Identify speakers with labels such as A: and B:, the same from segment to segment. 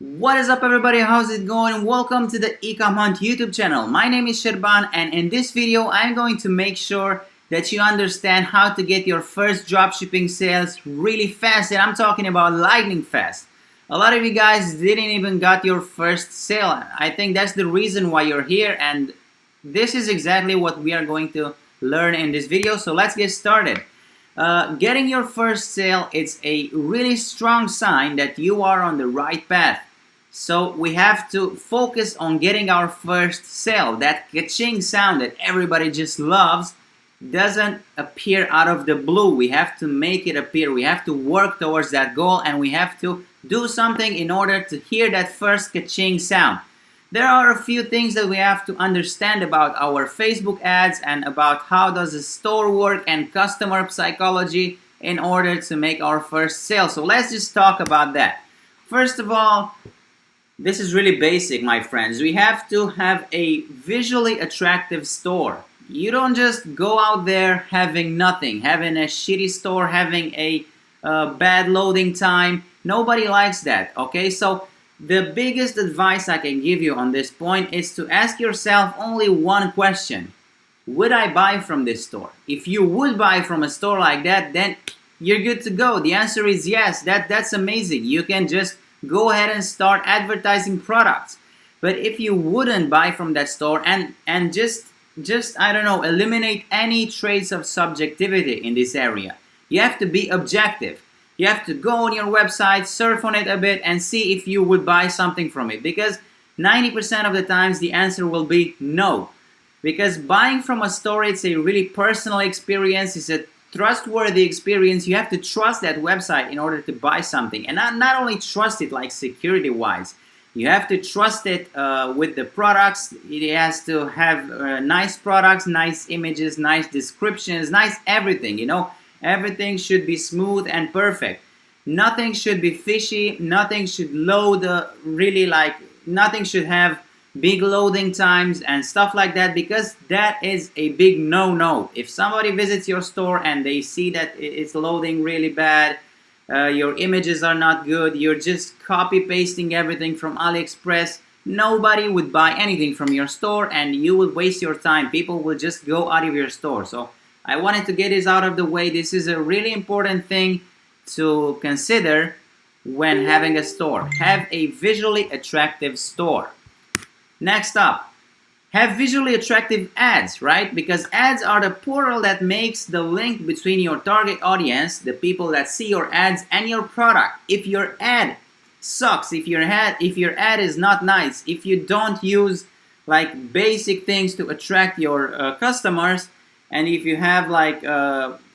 A: What is up everybody, how's it going? Welcome to the Ecomhunt YouTube channel. My name is Shirban, and in this video I'm going to make sure that you understand how to get your first dropshipping sales really fast, and I'm talking about lightning fast. A lot of you guys didn't even got your first sale. I think that's the reason why you're here, and this is exactly what we are going to learn in this video. So let's get started. Getting your first sale, it's a really strong sign that you are on the right path. So we have to focus on getting our first sale. That ka-ching sound that everybody just loves doesn't appear out of the blue. We have to make it appear. We have to work towards that goal, and we have to do something in order to hear that first ka-ching sound. There are a few things that we have to understand about our Facebook ads and about how does the store work and customer psychology in order to make our first sale. So let's just talk about that. First of all, this is really basic, my friends. We have to have a visually attractive store. You don't just go out there having nothing, having a shitty store, having a bad loading time. Nobody likes that, okay? So the biggest advice I can give you on this point is to ask yourself only one question. Would I buy from this store? If you would buy from a store like that, then you're good to go. The answer is yes. That's amazing. You can just go ahead and start advertising products. But if you wouldn't buy from that store and just I don't know, eliminate any trace of subjectivity in this area. You have to be objective. You have to go on your website, surf on it a bit, and see if you would buy something from it. Because 90% of the times the answer will be no. Because buying from a store, it's a really personal experience. It's a trustworthy experience. You have to trust that website in order to buy something. And not only trust it like security-wise. You have to trust it with the products. It has to have nice products, nice images, nice descriptions, nice everything, you know. Everything should be smooth and perfect. Nothing should be fishy. Nothing should load nothing should have big loading times and stuff like that, because that is a big no-no. If somebody visits your store and they see that it's loading really bad, your images are not good, you're just copy-pasting everything from AliExpress, nobody would buy anything from your store and you will waste your time. People will just go out of your store. So I wanted to get this out of the way. This is a really important thing to consider when having a store. Have a visually attractive store. Next up, have visually attractive ads, right? Because ads are the portal that makes the link between your target audience, the people that see your ads, and your product. If your ad sucks, if your ad is not nice, if you don't use like basic things to attract your customers, and if you have like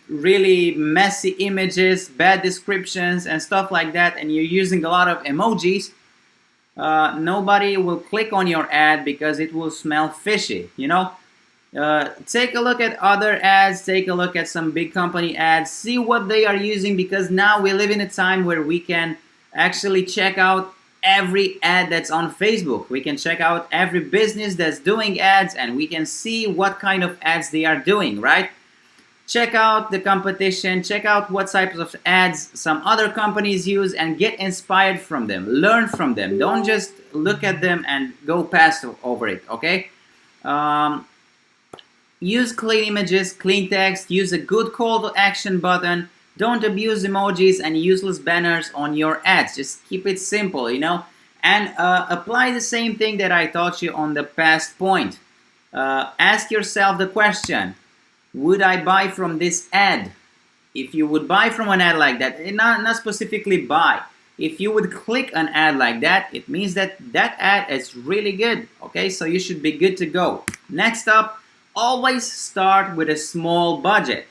A: really messy images, bad descriptions and stuff like that, and you're using a lot of emojis, nobody will click on your ad because it will smell fishy, you know. Take a look at other ads, take a look at some big company ads, see what they are using, because now we live in a time where we can actually check out every ad that's on Facebook. We can check out every business that's doing ads, and we can see what kind of ads they are doing, right? Check out the competition, check out what types of ads some other companies use, and get inspired from them. Learn from them. Don't just look at them and go past over it, okay? Use clean images, clean text, use a good call to action button. Don't abuse emojis and useless banners on your ads. Just keep it simple, you know. And apply the same thing that I taught you on the past point. Ask yourself the question, would I buy from this ad? If you would buy from an ad like that, not specifically buy. If you would click an ad like that, it means that that ad is really good. Okay, so you should be good to go. Next up, always start with a small budget.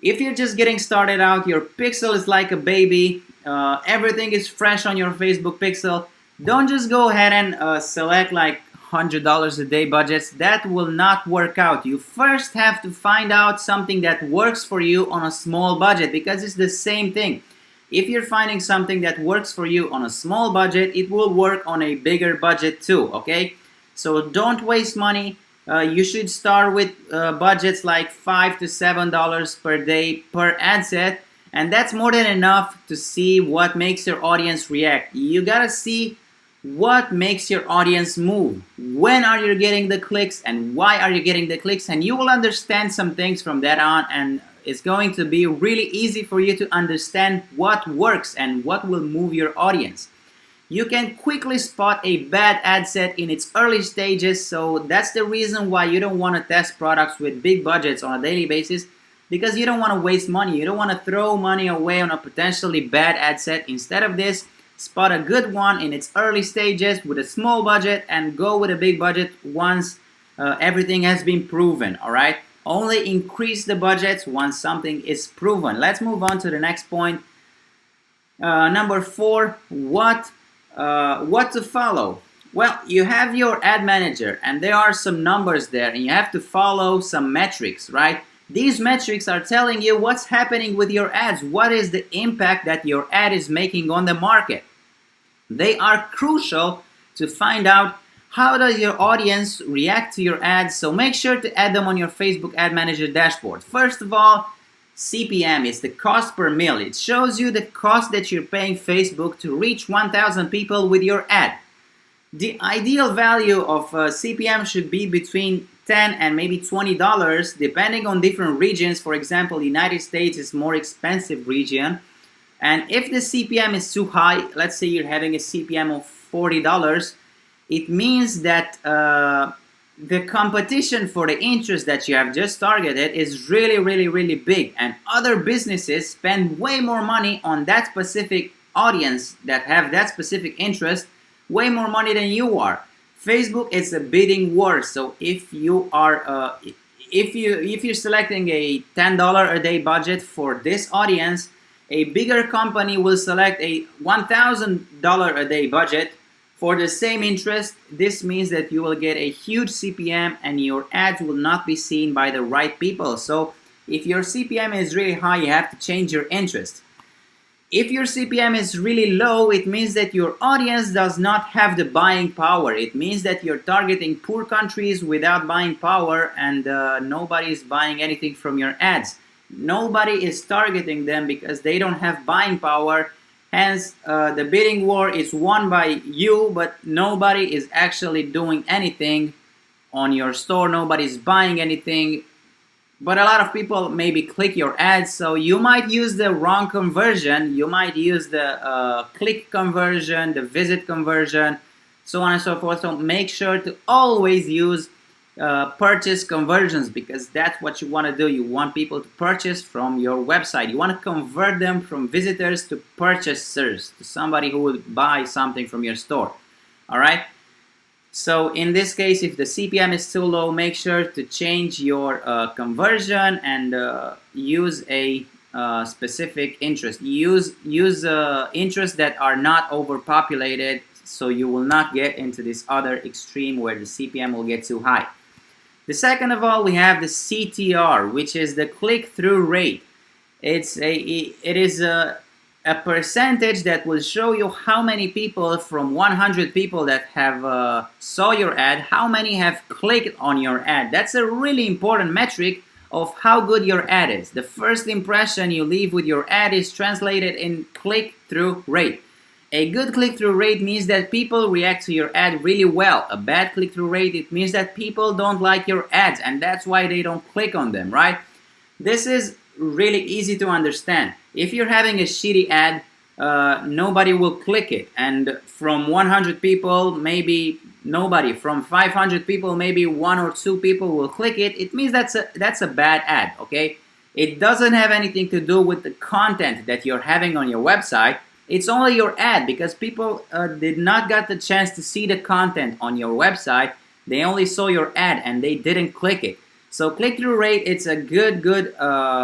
A: If you're just getting started out, your pixel is like a baby, everything is fresh on your Facebook pixel, don't just go ahead and select like $100 a day budgets. That will not work out. You first have to find out something that works for you on a small budget, because it's the same thing. If you're finding something that works for you on a small budget, it will work on a bigger budget too, okay? So don't waste money. You should start with budgets like $5 to $7 per day per ad set, And that's more than enough to see what makes your audience react. You gotta see what makes your audience move. When are you getting the clicks and why are you getting the clicks? And you will understand some things from that on, and it's going to be really easy for you to understand what works and what will move your audience. You can quickly spot a bad ad set in its early stages, so that's the reason why you don't want to test products with big budgets on a daily basis, because you don't want to waste money. You don't want to throw money away on a potentially bad ad set. Instead of this, spot a good one in its early stages with a small budget and go with a big budget once everything has been proven, all right? Only increase the budgets once something is proven. Let's move on to the next point. Number 4, what to follow? Well, you have your ad manager and there are some numbers there and you have to follow some metrics, right? These metrics are telling you what's happening with your ads. What is the impact that your ad is making on the market? They are crucial to find out how does your audience react to your ads, so make sure to add them on your Facebook Ad Manager dashboard. First of all, CPM is the cost per mille. It shows you the cost that you're paying Facebook to reach 1,000 people with your ad. The ideal value of CPM should be between $10 and maybe $20 depending on different regions. For example, the United States is more expensive region, and if the CPM is too high, let's say you're having a CPM of $40, it means that the competition for the interest that you have just targeted is really big, and other businesses spend way more money on that specific audience that have that specific interest, way more money than you are. Facebook is a bidding war, so if you are if you're selecting a $10 a day budget for this audience, a bigger company will select a $1,000 a day budget for the same interest. This means that you will get a huge CPM and your ads will not be seen by the right people. So if your CPM is really high, you have to change your interest. If your CPM is really low, it means that your audience does not have the buying power. It means that you're targeting poor countries without buying power, and nobody is buying anything from your ads. Nobody is targeting them because they don't have buying power. Hence, the bidding war is won by you, but nobody is actually doing anything on your store. Nobody's buying anything. But a lot of people maybe click your ads, so you might use the wrong conversion. You might use the click conversion, the visit conversion, so on and so forth. So make sure to always use purchase conversions, because that's what you want to do. You want people to purchase from your website. You want to convert them from visitors to purchasers, to somebody who will buy something from your store. All right? So in this case, if the CPM is too low, make sure to change your conversion and use a specific interest. Use interests that are not overpopulated, so you will not get into this other extreme where the CPM will get too high. The second of all, we have the CTR, which is the click-through rate. It is a percentage that will show you how many people from 100 people that have saw your ad, how many have clicked on your ad. That's a really important metric of how good your ad is. The first impression you leave with your ad is translated in click-through rate. A good click-through rate means that people react to your ad really well. A bad click-through rate, it means that people don't like your ads, and that's why they don't click on them, right? This is really easy to understand. If you're having a shitty ad, nobody will click it, and from 100 people, maybe nobody. From 500 people, maybe 1 or 2 people will click it. It means that's a bad ad, okay? It doesn't have anything to do with the content that you're having on your website. It's only your ad, because people did not get the chance to see the content on your website. They only saw your ad and they didn't click it. So click-through rate, it's a good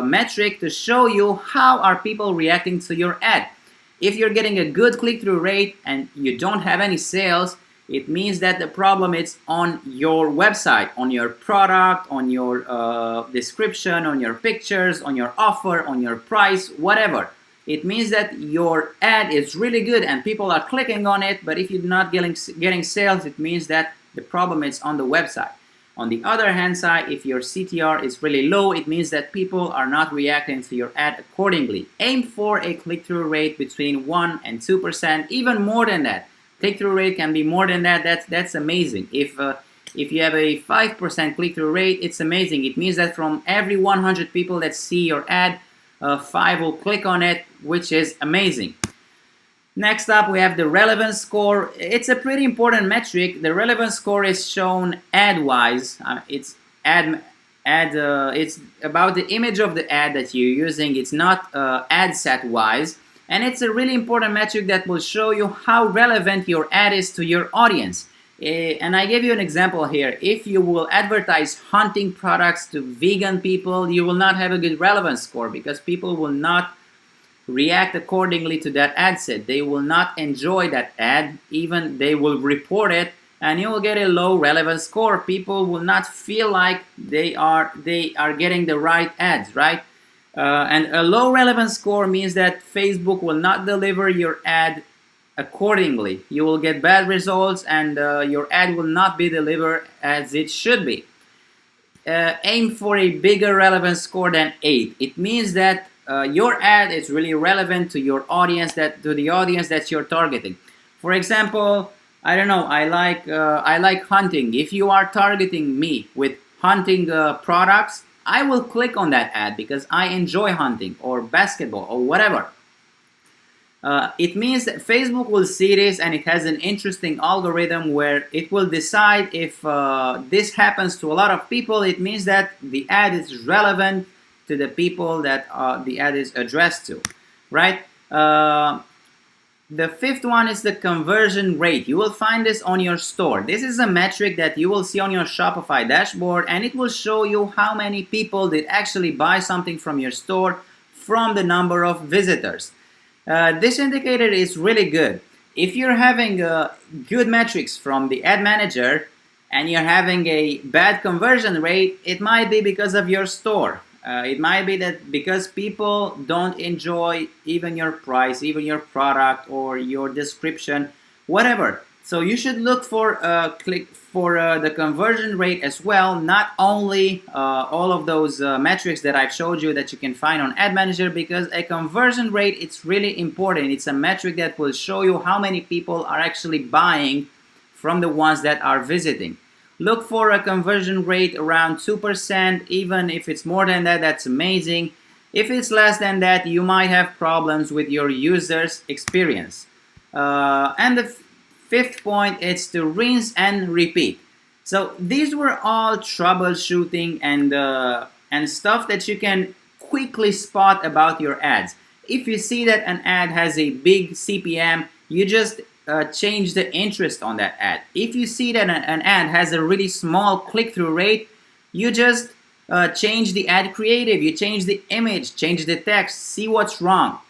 A: metric to show you how are people reacting to your ad. If you're getting a good click-through rate and you don't have any sales, it means that the problem is on your website, on your product, on your description, on your pictures, on your offer, on your price, whatever. It means that your ad is really good and people are clicking on it, but if you're not getting sales, it means that the problem is on the website. On the other hand side, if your CTR is really low, it means that people are not reacting to your ad accordingly. Aim for a click-through rate between 1 and 2%, even more than that. Click-through rate can be more than that. That's amazing. If you have a 5% click-through rate, it's amazing. It means that from every 100 people that see your ad, 5 will click on it, which is amazing. Next up, we have the relevance score. It's a pretty important metric. The relevance score is shown ad-wise. It's about the image of the ad that you're using. It's not ad set-wise. And it's a really important metric that will show you how relevant your ad is to your audience. And I give you an example here. If you will advertise hunting products to vegan people, you will not have a good relevance score because people will not react accordingly to that ad set. They will not enjoy that ad, even they will report it, and you will get a low relevance score. People will not feel like they are getting the right ads, right? And a low relevance score means that Facebook will not deliver your ad accordingly. You will get bad results, and your ad will not be delivered as it should be. Aim for a bigger relevance score than 8. It means that your ad is really relevant to your audience, to the audience that you're targeting. For example, I don't know, I like hunting. If you are targeting me with hunting products, I will click on that ad because I enjoy hunting or basketball or whatever. It means that Facebook will see this, and it has an interesting algorithm where it will decide if this happens to a lot of people. It means that the ad is relevant to the people that the ad is addressed to, right? The fifth one is the conversion rate. You will find this on your store. This is a metric that you will see on your Shopify dashboard, and it will show you how many people did actually buy something from your store from the number of visitors. This indicator is really good. If you're having good metrics from the ad manager and you're having a bad conversion rate, it might be because of your store. It might be that because people don't enjoy even your price, even your product or your description, whatever. So you should look for the conversion rate as well, not only all of those metrics that I've showed you that you can find on Ad Manager, because a conversion rate, it's really important. It's a metric that will show you how many people are actually buying from the ones that are visiting. Look for a conversion rate around 2%. Even if it's more than that, that's amazing. If it's less than that, you might have problems with your users' experience. And the fifth point is to rinse and repeat. So these were all troubleshooting and stuff that you can quickly spot about your ads. If you see that an ad has a big CPM, you just change the interest on that ad. If you see that an ad has a really small click-through rate, you just change the ad creative, you change the image, change the text, see what's wrong.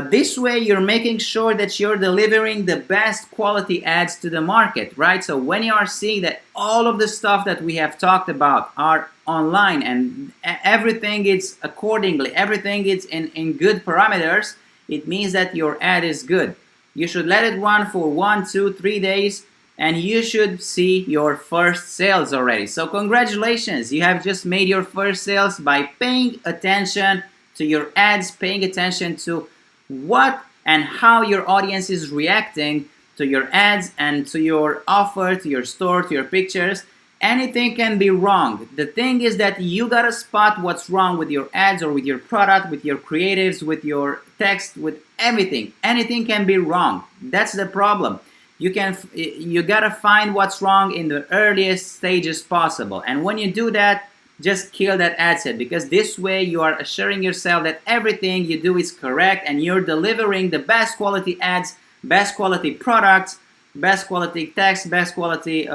A: This way you're making sure that you're delivering the best quality ads to the market, right? So when you are seeing that all of the stuff that we have talked about are online and everything is accordingly, everything is in good parameters, it means that your ad is good. You should let it run for 1, 2, 3 days, and you should see your first sales already. So congratulations, you have just made your first sales by paying attention to your ads, paying attention to what and how your audience is reacting to your ads and to your offer, to your store, to your pictures. Anything can be wrong. The thing is that you gotta spot what's wrong with your ads or with your product, with your creatives, with your text, with everything. Anything can be wrong. That's the problem. You gotta find what's wrong in the earliest stages possible. And when you do that, just kill that ad set, because this way you are assuring yourself that everything you do is correct and you're delivering the best quality ads, best quality products, best quality text, best quality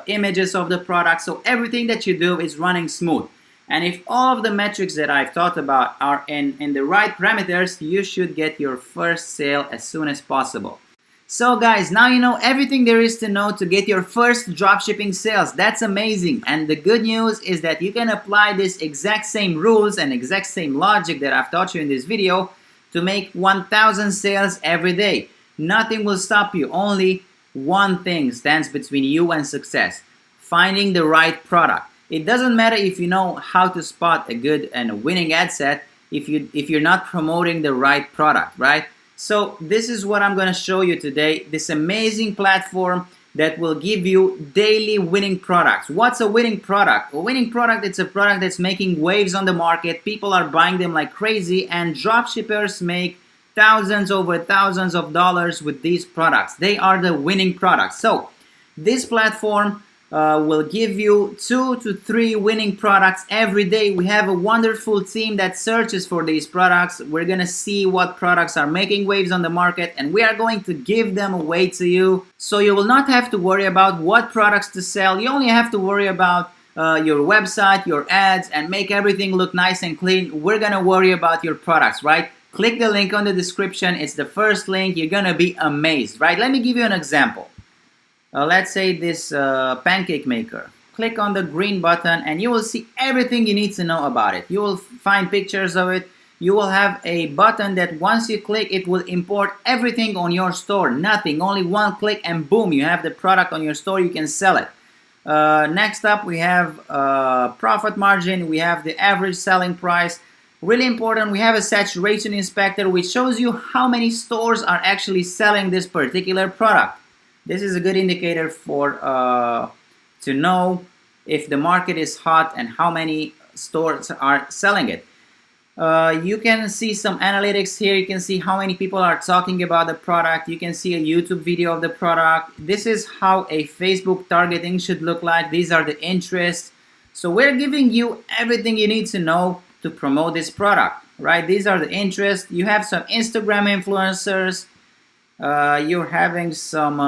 A: images of the product. So everything that you do is running smooth. And if all of the metrics that I've talked about are in the right parameters, you should get your first sale as soon as possible. So guys, now you know everything there is to know to get your first dropshipping sales. That's amazing. And the good news is that you can apply this exact same rules and exact same logic that I've taught you in this video to make 1,000 sales every day. Nothing will stop you. Only one thing stands between you and success. finding the right product. It doesn't matter if you know how to spot a good and a winning ad set if you're not promoting the right product, right? So this is what I'm going to show you today, this amazing platform that will give you daily winning products. What's a winning product? A winning product, it's a product that's making waves on the market. People are buying them like crazy, and dropshippers make thousands over thousands of dollars with these products. They are the winning products. So this platform will give you 2 to 3 winning products every day. We have a wonderful team that searches for these products. We're gonna see what products are making waves on the market, and we are going to give them away to you. So you will not have to worry about what products to sell. You only have to worry about your website, your ads, and make everything look nice and clean. We're gonna worry about your products, right? Click the link on the description. It's the first link. You're gonna be amazed, right? Let me give you an example. Let's say this pancake maker. Click on the green button and you will see everything you need to know about it. You will find pictures of it. You will have a button that once you click, it will import everything on your store. Nothing, only one click and boom, you have the product on your store. You can sell it. Next up, we have profit margin. We have the average selling price. Really important, we have a saturation inspector which shows you how many stores are actually selling this particular product. This is a good indicator for to know if the market is hot and how many stores are selling it. You can see some analytics here. You can see how many people are talking about the product. You can see a YouTube video of the product. This is how a Facebook targeting should look like. These are the interests. So we're giving you everything you need to know to promote this product, right? These are the interests. You have some Instagram influencers. You're having some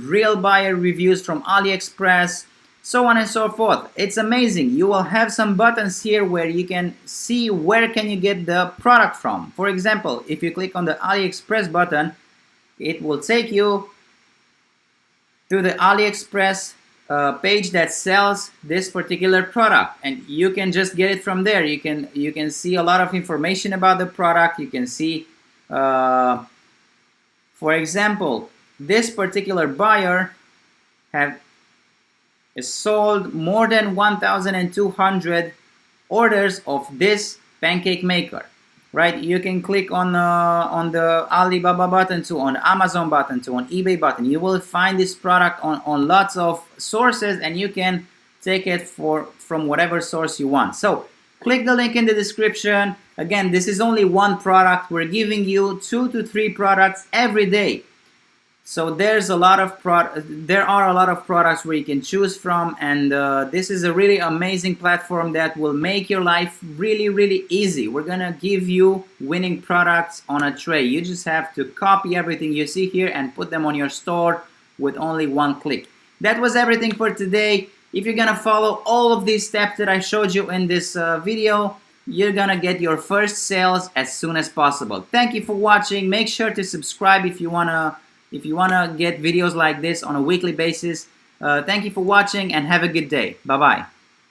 A: real buyer reviews from AliExpress, so on and so forth. It's amazing. You will have some buttons here where you can see where can you get the product from. For example, if you click on the AliExpress button, it will take you to the AliExpress page that sells this particular product, and you can just get it from there. You can see a lot of information about the product. You can see for example, this particular buyer has sold more than 1,200 orders of this pancake maker, right? You can click on the Alibaba button too, on the Amazon button too, on eBay button. You will find this product on lots of sources, and you can take it from whatever source you want. So click the link in the description. Again, this is only one product. We're giving you 2 to 3 products every day. So there's a lot of there are a lot of products where you can choose from, and this is a really amazing platform that will make your life really, really easy. We're gonna give you winning products on a tray. You just have to copy everything you see here and put them on your store with only one click. That was everything for today. If you're gonna follow all of these steps that I showed you in this video, you're gonna get your first sales as soon as possible. Thank you for watching. Make sure to subscribe if you wanna get videos like this on a weekly basis. Thank you for watching and have a good day. Bye bye.